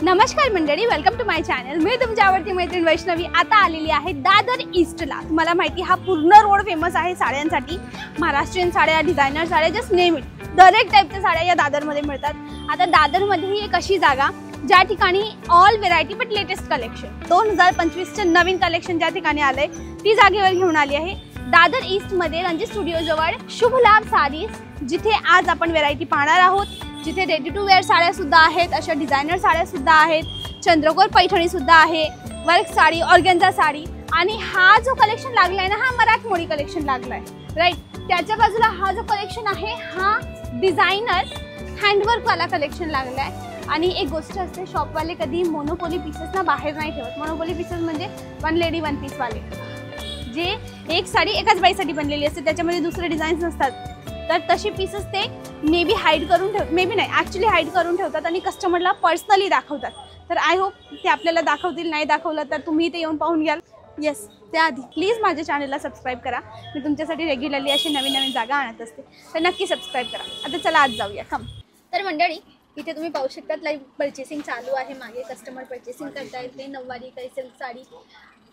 नमस्कार मंडळी, welcome to my channel. मी तुमची आवडती मैत्रीण वैष्णवी आता आलेली आहे दादर ईस्टला। तुम्हाला माहिती हा पूर्ण रोड फेमस आहे साड्यांसाठी। महाराष्ट्रीयन साड्या, डिझायनर साड्या, जस्ट नेम इट, दर एक टाईपच्या साड्या या दादरमध्ये मिळतात। आता दादरमध्ये ही एक अशी जागा ज्या ठिकाणी all variety but latest collection 2025चे नवीन कलेक्शन ज्या ठिकाणी आलंय ती जागेवर घेऊन आली आहे। दादर ईस्ट मध्ये रणजित स्टुडिओ जवळ शुभ लाभ साडीज, जिथे आज आपण व्हेरायटी पाहणार आहोत। जिथे रेडी टू वेअर साड्या सुद्धा आहेत, अशा डिझायनर साड्या सुद्धा आहेत, चंद्रकोर पैठणी सुद्धा आहे, वर्क साडी, ऑर्गेन्झा साडी। आणि हा जो कलेक्शन लागलाय ना, हा मराठमोळी कलेक्शन लागलाय, राईट। त्याच्या बाजूला हा जो कलेक्शन आहे हा डिझायनर हँडवर्क वाला कलेक्शन लागलाय। आणि एक गोष्ट असते, शॉपवाले कधी मोनोपोली पीसेस ना बाहेर नाही ठेवत। मोनोपोली पीसेस म्हणजे वन लेडी वन पीस वाले, जे एक साडी एकाच बाईसाठी बनलेली असते, त्याच्यामध्ये दुसरे डिझाईन्स नसतात। तर तशी पीसेस ते मे बी हाईड करून ठेवतात, मे बी नाही ॲक्च्युली हाईड करून ठेवतात आणि कस्टमरला पर्सनली दाखवतात। तर आय होप ते आपल्याला दाखवतील। नाही दाखवलं तर तुम्ही इथे येऊन पाहून घ्याल। येस, त्याआधी प्लीज माझ्या चॅनलला सबस्क्राईब करा। मी तुमच्यासाठी रेग्युलरली अशी नवीन नवीन जागा आणत असते, तर नक्की सबस्क्राईब करा। आता चला आज जाऊया, कम। तर मंडळी, इथे तुम्ही पाहू शकतात लाईव्ह पर्चेसिंग चालू आहे। मागे कस्टमर पर्चेसिंग करतायत, ते नऊवारी काही सिल्क साडी।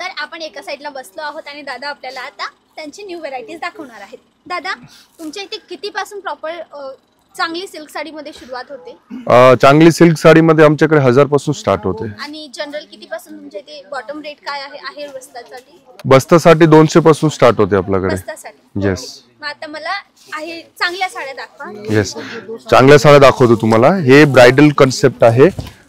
तर आपण एका साईडला बसलो आहोत आणि दादा आपल्याला आता त्यांची न्यू व्हेरायटीज दाखवणार आहेत। दादा, तुमच्या इथे कितीपासून प्रॉपर चांगली सिल्क साडीमध्ये सुरुवात होते? चांगली सिल्क साडीमध्ये आमच्याकडे 1000 पासून स्टार्ट होते। आणि जनरल कितीपासून तुमच्या इथे बॉटम रेट काय आहे बस्तासाठी? बस्तासाठी 200 पासून स्टार्ट होते आपल्याकडे। बस्तासाठी? येस। मग आता मला आहे चांगल्या साड्या दाखवा। येस, चांगल्या साड्या दाखवतो तुम्हाला। हे ब्राइडल कन्सेप्ट आहे,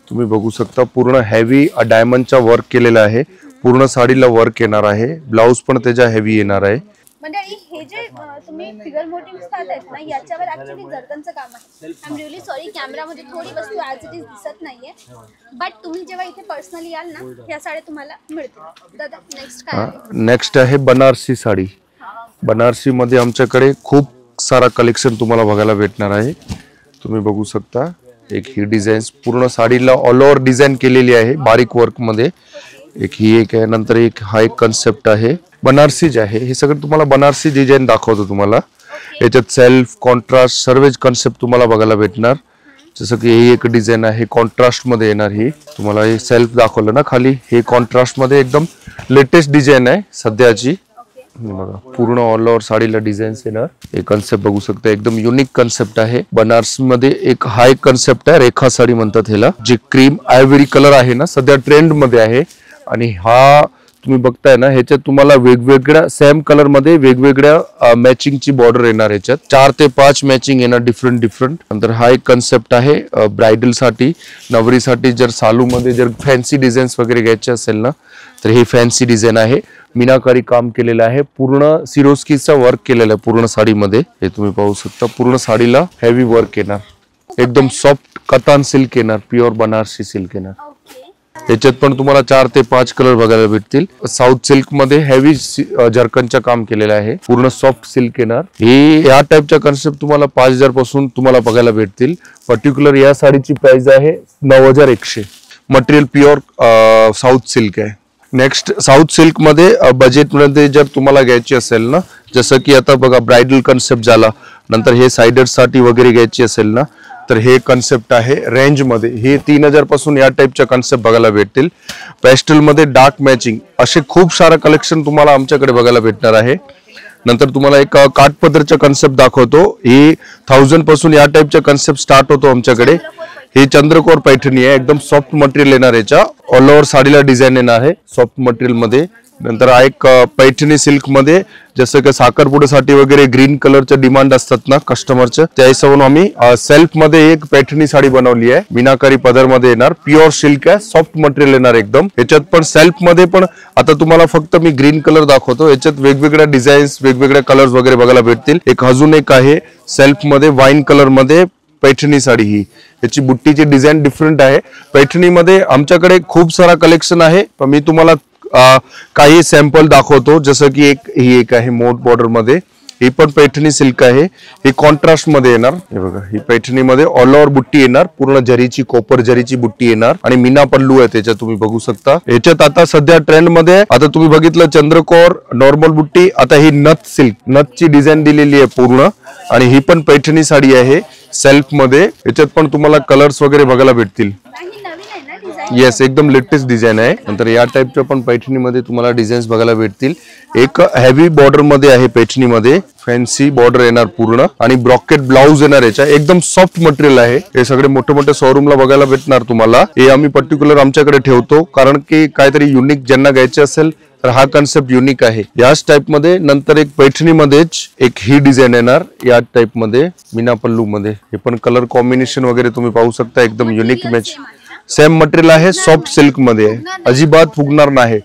तुम्ही बघू शकता। पूर्ण हेवी डायमंडचा वर्क केलेला आहे, पूर्ण साडीला वर्क येणार आहे, ब्लाउज पण त्याचा हेवी येणार आहे। मंडळी, हे जे तुम्ही फिगर मोटिव्स पाहतायत ना, याच्यावर ऍक्च्युअली जर्कनचं काम आहे। आय एम रिअली सॉरी, कॅमेरामध्ये थोडी वस्तू ॲज इट इज दिसत नाहीये, बट तुम्ही जेव्हा इथे पर्सनली याल ना, ह्या साड्या तुम्हाला मिळतील। दादा, नेक्स्ट काय आहे? नेक्स्ट आहे बनारसी साडी। बनारसी मध्ये आमच्याकडे खूप सारा कलेक्शन तुम्हाला बघायला भेटणार आहे। तुम्ही बघू शकता, एक ही डिझाईन पूर्ण साडीला ऑल ओव्हर डिझाईन केलेली आहे बारीक वर्क मध्ये। एक ही एक आहे, नंतर एक हा एक कन्सेप्ट आहे बनारसी जे आहे। हे सगळं तुम्हाला बनारसी डिझाईन दाखवतो तुम्हाला। याच्यात सेल्फ कॉन्ट्रास्ट सर्वच कन्सेप्ट तुम्हाला बघायला भेटणार। जसं की ही एक डिझाईन आहे कॉन्ट्रास्ट मध्ये येणार। ही तुम्हाला हे सेल्फ दाखवलं ना खाली, हे कॉन्ट्रास्ट मध्ये एकदम लेटेस्ट डिझाईन आहे सध्याची। बघा, पूर्ण ऑल ओव्हर साडीला डिझाईन्स येणार। हे कन्सेप्ट बघू शकता, एकदम युनिक कन्सेप्ट आहे। बनारसी मध्ये एक हा एक कन्सेप्ट आहे, रेखा साडी म्हणतात ह्याला। जे क्रीम आयव्हरी कलर आहे ना, सध्या ट्रेंड मध्ये आहे। आणि हा तुम्ही बघताय ना, ह्याच्यात तुम्हाला वेगवेगळ्या सेम कलर मध्ये वेगवेगळ्या मॅचिंगची बॉर्डर येणार। ह्याच्यात 4 ते 5 मॅचिंग येणार, डिफरंट। नंतर हा एक कन्सेप्ट आहे ब्राइडल साठी, नवरीसाठी। जर सालू मध्ये जर फॅन्सी डिझाईन्स वगैरे घ्यायचे असेल ना, तर हे फॅन्सी डिझाईन आहे। मीनाकारी काम केलेलं आहे, पूर्ण सिरोस्कीचा वर्क केलेला आहे पूर्ण साडीमध्ये। हे तुम्ही पाहू शकता, पूर्ण साडीला हेवी वर्क येणार, एकदम सॉफ्ट कतान सिल्क येणार, प्युअर बनारसी सिल्क येणार। याच्यात पण तुम्हाला 4 ते 5 कलर बघायला भेटतील। साऊथ सिल्क मध्ये हेवी जर्कनचं काम केलेलं आहे, पूर्ण सॉफ्ट सिल्क येणार। हे या टाइपचा कन्सेप्ट तुम्हाला 5000 पासून तुम्हाला बघायला भेटतील। पर्टिक्युलर या साडीची प्राइस आहे 9100। मटेरियल प्युअर साऊथ सिल्क आहे। नेक्स्ट, साऊथ सिल्क मध्ये बजेट मध्ये जर तुम्हाला घ्यायची असेल ना, जसं की आता बघा ब्राइडल कन्सेप्ट झाला, नंतर हे साइडर साठी वगैरे घ्यायची असेल ना, तर हे कन्सेप्ट आहे रेंज मध्ये। हे 3000 पासून या टाइपच्या कन्सेप्ट बघायला भेटतील। पेस्टल मध्ये डार्क मॅचिंग, असे खूप सारा कलेक्शन तुम्हाला आमच्याकडे बघायला भेटणार आहे। नंतर तुम्हाला एक काठपदरचा कन्सेप्ट दाखवतो। हे 1000 पासून या टाइपचा कन्सेप्ट स्टार्ट होतो आमच्याकडे। हे चंद्रकोर पैठणी आहे, एकदम सॉफ्ट मटेरियल येणार। याच्या ऑल ओव्हर साडीला डिझाईन येणार आहे सॉफ्ट मटेरियल मध्ये। नंतर हा एक पैठणी सिल्क मध्ये, जसं की साखरपुड्यासाठी वगैरे ग्रीन कलरचं डिमांड असतात ना कस्टमरचं, त्या हिशोबाने आम्ही सेल्फ मध्ये एक पैठणी साडी बनवली आहे। मीनाकारी पदर मध्ये येणार, प्युअर सिल्क आहे, सॉफ्ट मटेरियल येणार एकदम। याच्यात पण सेल्फ मध्ये पण आता तुम्हाला फक्त मी ग्रीन कलर दाखवतो, याच्यात वेगवेगळ्या डिझाईन्स वेगवेगळ्या कलर्स वगैरे बघायला भेटतील। एक अजून एक आहे सेल्फ मध्ये वाईन कलर मध्ये पैठणी साडी। ही याची बुट्टीची डिझाईन डिफरंट आहे। पैठणी मध्ये आमच्याकडे खूप सारा कलेक्शन आहे, पण मी तुम्हाला काही सॅम्पल दाखवतो। जसं की ही एक आहे मोठ बॉर्डर मध्ये, ही पण पैठणी सिल्क आहे। ही कॉन्ट्रास्ट मध्ये येणार। हे बघा, ही पैठणी मध्ये ऑल ओव्हर बुट्टी येणार, पूर्ण जरीची कोपर जरीची बुट्टी येणार आणि मीना पल्लू आहे त्याच्यात, तुम्ही बघू शकता। याच्यात आता सध्या ट्रेंड मध्ये, आता तुम्ही बघितलं चंद्रकोर नॉर्मल बुट्टी, आता ही नथ सिल्क, नथची डिझाईन दिलेली आहे पूर्ण। आणि ही पण पैठणी साडी आहे सेल्फ मध्ये। याच्यात पण तुम्हाला कलर्स वगैरे बघायला भेटतील। डिझाईन? येस, एकदम लेटेस्ट डिझाईन आहे. नंतर या टाइपच्या पण पैठणीमध्ये तुम्हाला डिझाईन्स बघायला भेटतील. एक हेवी बॉर्डर मध्ये आहे पैठणीमध्ये, फॅन्सी बॉर्डर येणार पूर्ण आणि ब्रॉकेट ब्लाउज येणार. याच्या एकदम सॉफ्ट मटेरियल आहे. हे सगळे मोठे मोठे शोरूमला बघायला भेटणार तुम्हाला. हे आम्ही पर्टिक्युलर आमच्याकडे ठेवतो कारण की काहीतरी युनिक ज्यांना घ्यायचे असेल तर हा कन्सेप्ट युनिक आहे. याच टाइप मध्ये नंतर एक पैठणीमध्येच एक ही डिझाईन येणार या टाइप मध्ये मीना पल्लू मध्ये. हे पण कलर कॉम्बिनेशन वगैरे तुम्ही पाहू शकता, एकदम युनिक इमेज. सेम मटेरियल आहे, सॉफ्ट सिल्क मध्ये आहे, अजिबात फुगणार नाही.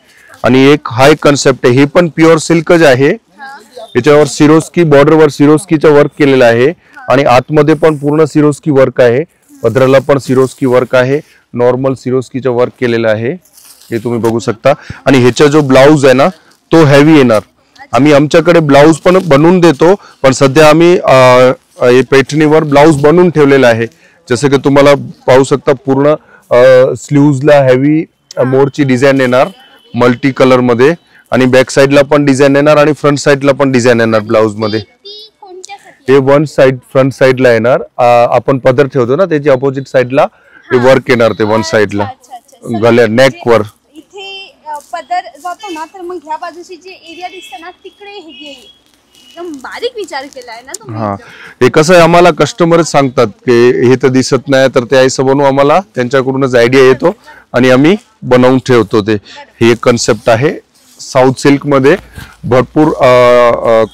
आणि एक हा एक कन्सेप्ट आहे, हे पण प्युअर सिल्कच आहे. याच्यावर सिरोस्की बॉर्डरवर सिरोस्कीचा वर्क केलेला आहे आणि आतमध्ये पण पूर्ण सिरोस्की वर्क आहे. पदराला पण सिरोस्की वर्क आहे, नॉर्मल सिरोस्कीचा वर्क केलेला आहे. हे तुम्ही बघू शकता. आणि ह्याचा जो ब्लाउज आहे ना तो हेवी येणार. आम्ही आमच्याकडे ब्लाउज पण बनवून देतो, पण सध्या आम्ही पैठणीवर ब्लाउज बनवून ठेवलेला आहे. जसं की तुम्हाला पाहू शकता पूर्ण स्लीव्हजला हेवी मोरची डिझाईन येणार मल्टी कलर मध्ये आणि बॅक साइडला पण डिझाईन येणार आणि फ्रंट साइडला पण डिझाईन येणार ब्लाउज मध्ये. हे वन साइड फ्रंट साइडला येणार. आपण पदर ठेवतो ना त्याची अपोजिट साइडला हे वर्क येणार, ते वन साइडला गल्या नेक वर. इथे पदर जातो ना तर मग ह्या बाजूची जे एरिया दिसते ना तिकडे हे एकदम बारीक विचार केलाय ना तुम्ही. हा, हे कसं आहे आम्हाला कस्टमरच सांगतात की हे तर दिसत नाही तर ते ऐसा बनवू. आम्हाला त्यांच्याकडूनच आयडिया येतो आणि आम्ही बनवून ठेवतो. ते हे एक कन्सेप्ट आहे साऊथ सिल्क मध्ये. भरपूर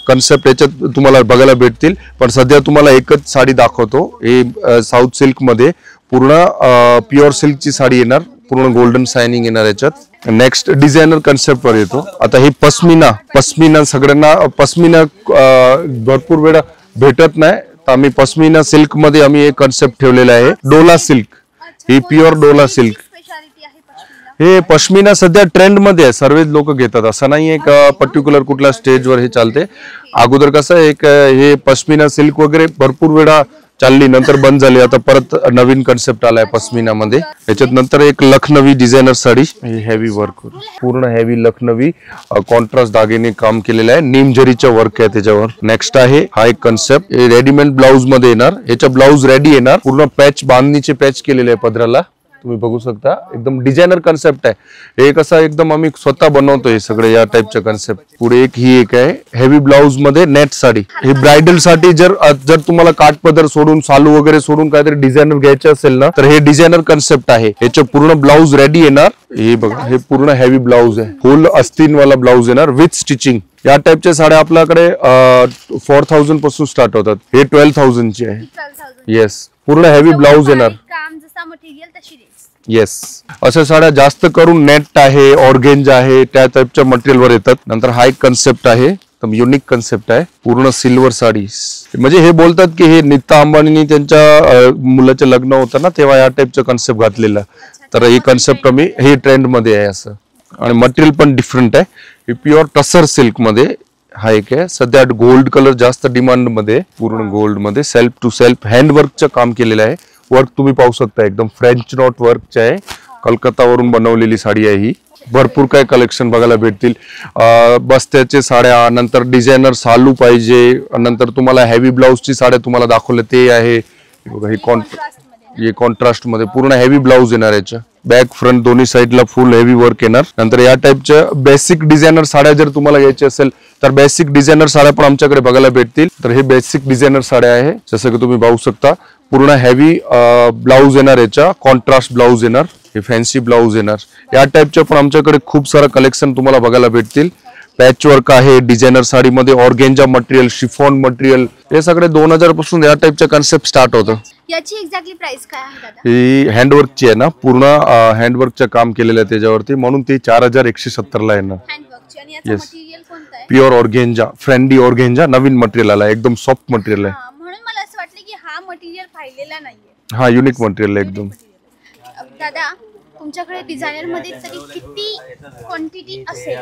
कन्सेप्ट याच्यात तुम्हाला बघायला भेटतील, पण सध्या तुम्हाला एकच साडी दाखवतो. हे साऊथ सिल्क मध्ये पूर्ण प्युअर सिल्कची साडी येणार, पूर्ण गोल्डन शायनिंग येणार याच्यात. नेक्स्ट डिझायनर कन्सेप्ट वर येतो. आता ही पश्मिना सगळ्यांना पश्मिना भरपूर वेळा भेटत नाही, तर आम्ही पश्मिना सिल्क मध्ये आम्ही एक कन्सेप्ट ठेवलेला आहे. डोला सिल्क, ही प्युअर डोला सिल्क. हे पश्मिना सध्या ट्रेंड मध्ये आहे, सर्वच लोक घेतात. असं नाहीये का पर्टिक्युलर कुठल्या स्टेजवर हे चालते. अगोदर कसं एक हे पश्मिना सिल्क वगैरे भरपूर वेळा चालली, नंतर बंद झाली. आता परत नवीन कन्सेप्ट आलाय पश्मिना मध्ये. याच्यात नंतर एक Lucknowi designer sari, heavy work, पूर्ण हेवी लखनवी कॉन्ट्रास्ट दागिने काम केलेलं आहे. नीमझरीचं वर्क आहे त्याच्यावर. नेक्स्ट आहे हा एक कन्सेप्ट, रेडीमेड ब्लाउज मध्ये येणार. याचा ब्लाउज रेडी येणार, पूर्ण पॅच बांधणीचे पॅच केलेले आहे पदराला. तुम्ही बघू शकता, एकदम डिझायनर कन्सेप्ट आहे. हे कसं एकदम आम्ही स्वतः बनवतो हे सगळे या टाइपचे कन्सेप्ट. पुढे एक ही एक आहे हेवी ब्लाउज मध्ये नेट साडी. ही ब्रायडल साठी जर तुम्हाला काठपदर सोडून सालू वगैरे सोडून काहीतरी डिझायनर घ्यायचे असेल ना तर हे डिझायनर कन्सेप्ट आहे. याचं पूर्ण ब्लाउज रेडी येणार. हे बघा, हे पूर्ण हेवी ब्लाउज आहे, फुल अस्तीनवाला ब्लाउज येणार विथ स्टिचिंग. या टाइपच्या साड्या आपल्याकडे 4000 पासून स्टार्ट होतात. हे 12,000 ची आहे. येस, पूर्ण हेवी ब्लाउज येणार. येस, अशा साड्या जास्त करून नेट आहे, ऑर्गेंजा आहे, त्या टाइपच्या मटेरियल वर येतात. नंतर हा एक कन्सेप्ट आहे, एकदम युनिक कन्सेप्ट आहे, पूर्ण सिल्वर साडी. म्हणजे हे बोलतात की हे नीता अंबानींनी त्यांच्या मुलाचं लग्न होतं ना तेव्हा या टाइपचं कन्सेप्ट घातलेलं. तर हे कन्सेप्ट आम्ही हे ट्रेंड मध्ये आहे असं. आणि मटेरियल पण डिफरंट आहे. हे प्युअर टसर सिल्क मध्ये हा एक आहे. सध्या गोल्ड कलर जास्त डिमांड मध्ये, पूर्ण गोल्ड मध्ये सेल्फ टू सेल्फ हँडवर्कचं काम केलेलं आहे. वर्क तुम्ही पाहू शकता, एकदम फ्रेंच नॉट वर्कचे आहे. कलकत्तावरून बनवलेली साडी आहे ही. भरपूर काय कलेक्शन बघायला भेटतील. बस्त्याचे साड्या, नंतर डिझायनर सालू पाहिजे, नंतर तुम्हाला हेवी ब्लाउजची साड्या तुम्हाला दाखवले ते आहे. हे कॉन्ट्रास्ट मध्ये पूर्ण हेवी ब्लाउज येणार. याच्या बॅक फ्रंट दोन्ही साइडला फुल हेवी वर्क येणार. नंतर या टाइपच्या बेसिक डिझायनर साड्या जर तुम्हाला घ्यायची असेल तर बेसिक डिझायनर साड्या पण आमच्याकडे बघायला भेटतील. तर हे बेसिक डिझायनर साड्या आहे. जसं की तुम्ही पाहू शकता, पूर्ण हेवी ब्लाउज येणार, याच्या कॉन्ट्रास्ट ब्लाउज येणार, हे फॅन्सी ब्लाउज येणार. या टाइपच्या पण आमच्याकडे खूप सारं कलेक्शन तुम्हाला बघायला भेटतील. पॅच वर्क आहे डिझायनर साडीमध्ये, ऑर्गेंजा मटेरियल, शिफॉन मटेरियल, हे सगळे 2000 पासून या टाइपच्या कन्सेप्ट स्टार्ट होतं. याची एक्झॅक्टली प्राइस काय आहे दादा? ही हँडवर्कची आहे ना, पूर्ण हँडवर्कचं काम केलेलं आहे त्याच्यावरती, म्हणून ती 4170 ला येणार. हँडवर्कची. आणि याचं मटेरियल कोणतं आहे? प्युअर ऑर्गेंजा, फ्रेंडी ऑर्गेंजा, नवीन मटेरियल आला, एकदम सॉफ्ट मटेरियल आहे. म्हणून मला असं वाटलं की हा मटेरियल पाहिलेला नाहीये. हा युनिक मटेरियल आहे एकदम. दादा, तुमच्याकडे डिझायनर मध्ये तरी किती क्वांटिटी असेल?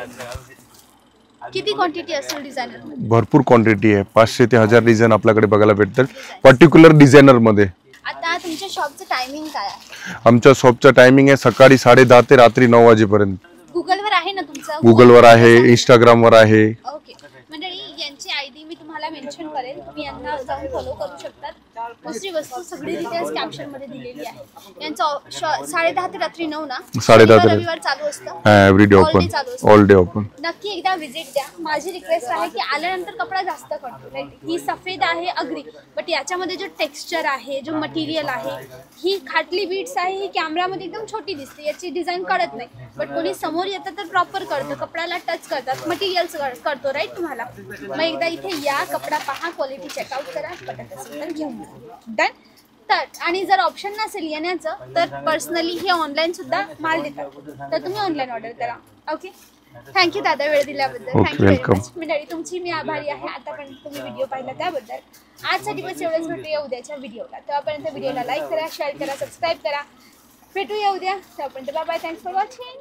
किती क्वांटिटी असेल डिझायनर मध्ये? भरपूर क्वांटिटी आहे, 500 ते 1000 डिझाईन आपल्याकडे बघायला भेटतात पर्टिक्युलर डिझायनर मध्ये. आता तुमच्या शॉपचं टायमिंग काय आहे? आमच्या शॉपचं टायमिंग आहे सकाळी 10:30 ते रात्री 9 वाजेपर्यंत. गुगलवर आहे ना तुमचं? गुगलवर आहे, इंस्टाग्रामवर आहे. ओके मंडळी, यांची आयडी मी तुम्हाला मेन्शन करेल, तुम्ही यांना जाऊन फॉलो करू शकतात. दुसरी वस्तू सगळी डिटेल्स कॅप्शन मध्ये दिलेली आहे. यांचं 10:30 ते रात्री 9 ना, 10:30 ते रविवार चालू असतं. Every day open, all day open. नक्की एकदा विजिट द्या. माझी रिक्वेस्ट आहे की आल्यानंतर कपडा जास्त कळतो. राईट, ही सफेद आहे अग्री, बट याच्यामध्ये जो टेक्स्चर आहे, जो मटेरियल आहे, ही खाटली बीट्स आहे, ही कॅमेरामध्ये एकदम छोटी दिसते, याची डिझाईन कळत नाही, बट कोणी समोर येतं तर प्रॉपर कळतं, कपड्याला टच करतात, मटेरियल्स करतो. राईट, तुम्हाला मग एकदा इथे या, कपडा पहा, क्वालिटी चेकआउट करा, पटत असेल तर घेऊन डन. तर आणि जर ऑप्शन नसेल येण्याचं तर पर्सनली हे ऑनलाईन सुद्धा माल देतात, तर तुम्ही ऑनलाईन ऑर्डर करा. ओके, थँक्यू दादा वेळ दिल्याबद्दल. Thank you very much. मंडळी तुमची मी आभारी आहे आतापर्यंत तुम्ही व्हिडिओ पाहिला त्याबद्दल. आजसाठी बस एवढंच. भेटूया उद्याच्या व्हिडिओला. तेव्हापर्यंत व्हिडिओला लाईक करा, शेअर करा, सबस्क्राईब करा. भेटूया उद्या. तेव्हापर्यंत bye bye. Thanks for watching.